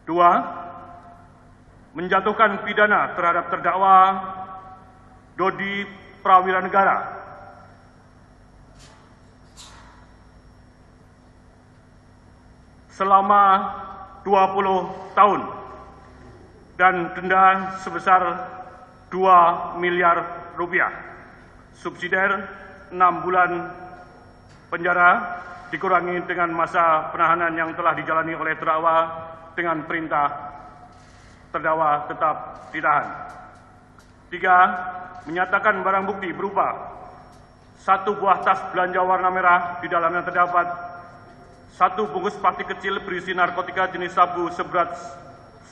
Dua, menjatuhkan pidana terhadap terdakwa Dodi Prawiranegara selama 20 tahun dan denda sebesar 2 miliar rupiah. Subsidiar 6 bulan penjara dikurangi dengan masa penahanan yang telah dijalani oleh terdakwa dengan perintah terdakwa tetap ditahan. Tiga, menyatakan barang bukti berupa 1 buah tas belanja warna merah di dalamnya terdapat 1 bungkus plastik kecil berisi narkotika jenis sabu seberat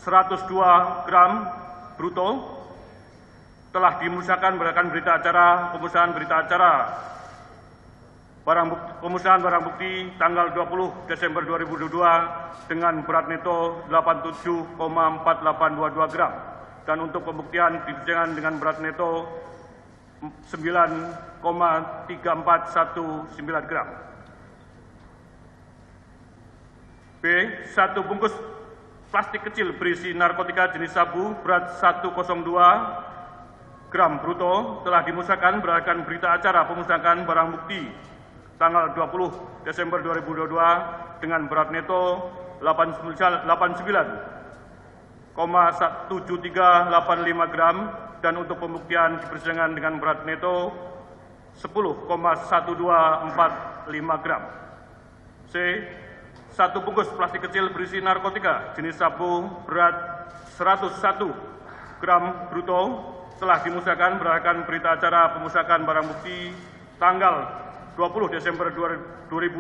102 gram bruto telah dimusnahkan berdasarkan berita acara pemusnahan berita acara pemusnahan barang bukti tanggal 20 Desember 2022 dengan berat neto 87,4822 gram dan untuk pembuktian di persidangan dengan berat neto 9,3419 gram. B. 1 bungkus plastik kecil berisi narkotika jenis sabu berat 102 gram bruto telah dimusnahkan berdasarkan berita acara pemusnahan barang bukti tanggal 20 Desember 2022 dengan berat neto 89,7385 gram dan untuk pembuktian di persidangan dengan berat neto 10,1245 gram. C. 1 bungkus plastik kecil berisi narkotika jenis sabu berat 101 gram bruto telah dimusnahkan berdasarkan berita acara pemusnahan barang bukti tanggal 20 Desember 2022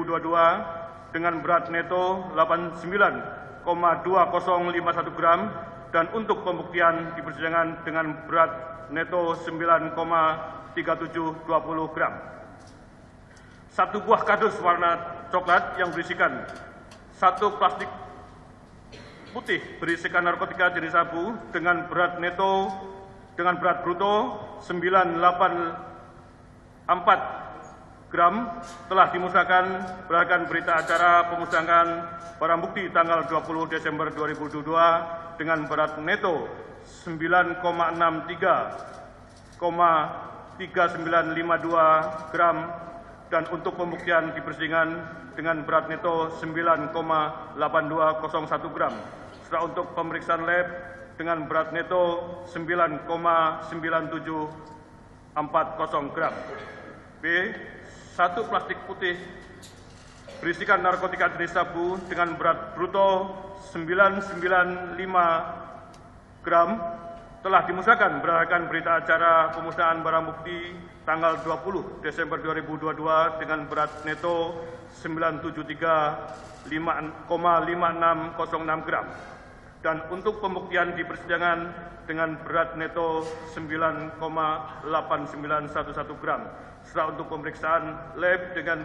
dengan berat neto 89,2051 gram dan untuk pembuktian di persidangan dengan berat neto 9,3720 gram. 1 buah kardus warna coklat yang berisikan 1 plastik putih berisikan narkotika jenis sabu dengan berat bruto 984 gram telah dimusnahkan berdasarkan berita acara pemusnahan barang bukti tanggal 20 Desember 2022 dengan berat neto 9,63,3952 gram dan untuk pembuktian di persidangan dengan berat neto 9,8201 gram. Setelah untuk pemeriksaan lab dengan berat neto 9,9740 gram. B. 1 plastik putih berisikan narkotika jenis sabu dengan berat bruto 995 gram telah dimusnahkan berdasarkan berita acara pemusnahan barang bukti tanggal 20 Desember 2022 dengan berat neto 973,5606 gram dan untuk pembuktian di persidangan dengan berat neto 9,8911 gram. Setelah untuk pemeriksaan lab dengan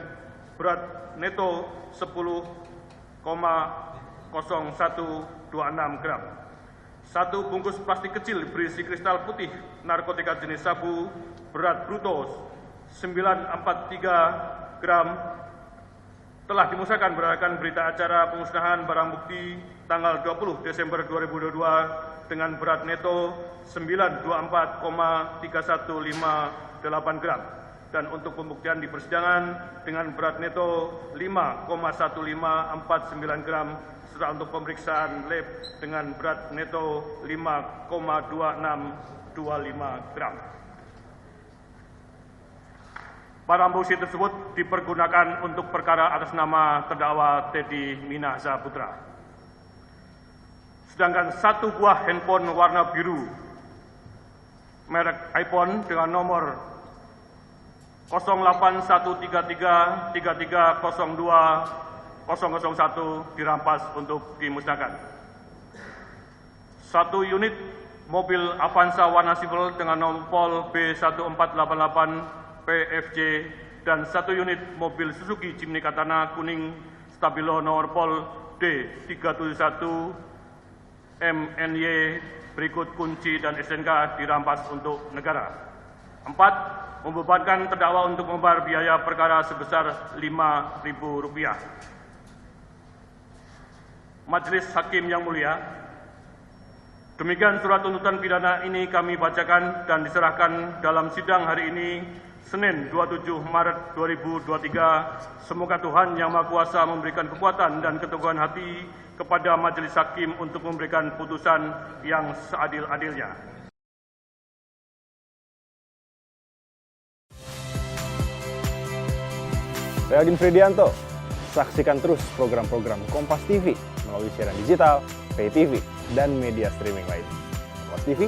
berat neto 10,0126 gram. 1 bungkus plastik kecil berisi kristal putih narkotika jenis sabu berat bruto 943 gram telah dimusnahkan berdasarkan berita acara pemusnahan barang bukti tanggal 20 Desember 2022 dengan berat neto 924,3158 gram dan untuk pembuktian di persidangan dengan berat neto 5,1549 gram serta untuk pemeriksaan lab dengan berat neto 5,2625 gram. Barang bukti tersebut dipergunakan untuk perkara atas nama terdakwa Teddy Minahasa Putra. Sedangkan 1 buah handphone warna biru merek iPhone dengan nomor 081333020001 dirampas untuk dimusnahkan. 1 unit mobil Avanza warna sipil dengan nomor B1488 PFJ dan 1 unit mobil Suzuki Jimny Katana kuning stabilo nomor pol D371 MNY berikut kunci dan SNK dirampas untuk negara. 4. Membebankan terdakwa untuk membayar biaya perkara sebesar Rp5.000. Majelis Hakim yang mulia, demikian surat tuntutan pidana ini kami bacakan dan diserahkan dalam sidang hari ini, Senin 27 Maret 2023. Semoga Tuhan Yang Maha Kuasa memberikan kekuatan dan keteguhan hati kepada Majelis Hakim untuk memberikan putusan yang seadil-adilnya. Saya Aldin Fridianto. Saksikan terus program-program Kompas TV melalui siaran digital, pay TV, dan media streaming lain. Kompas TV,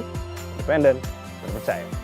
independen, terpercaya.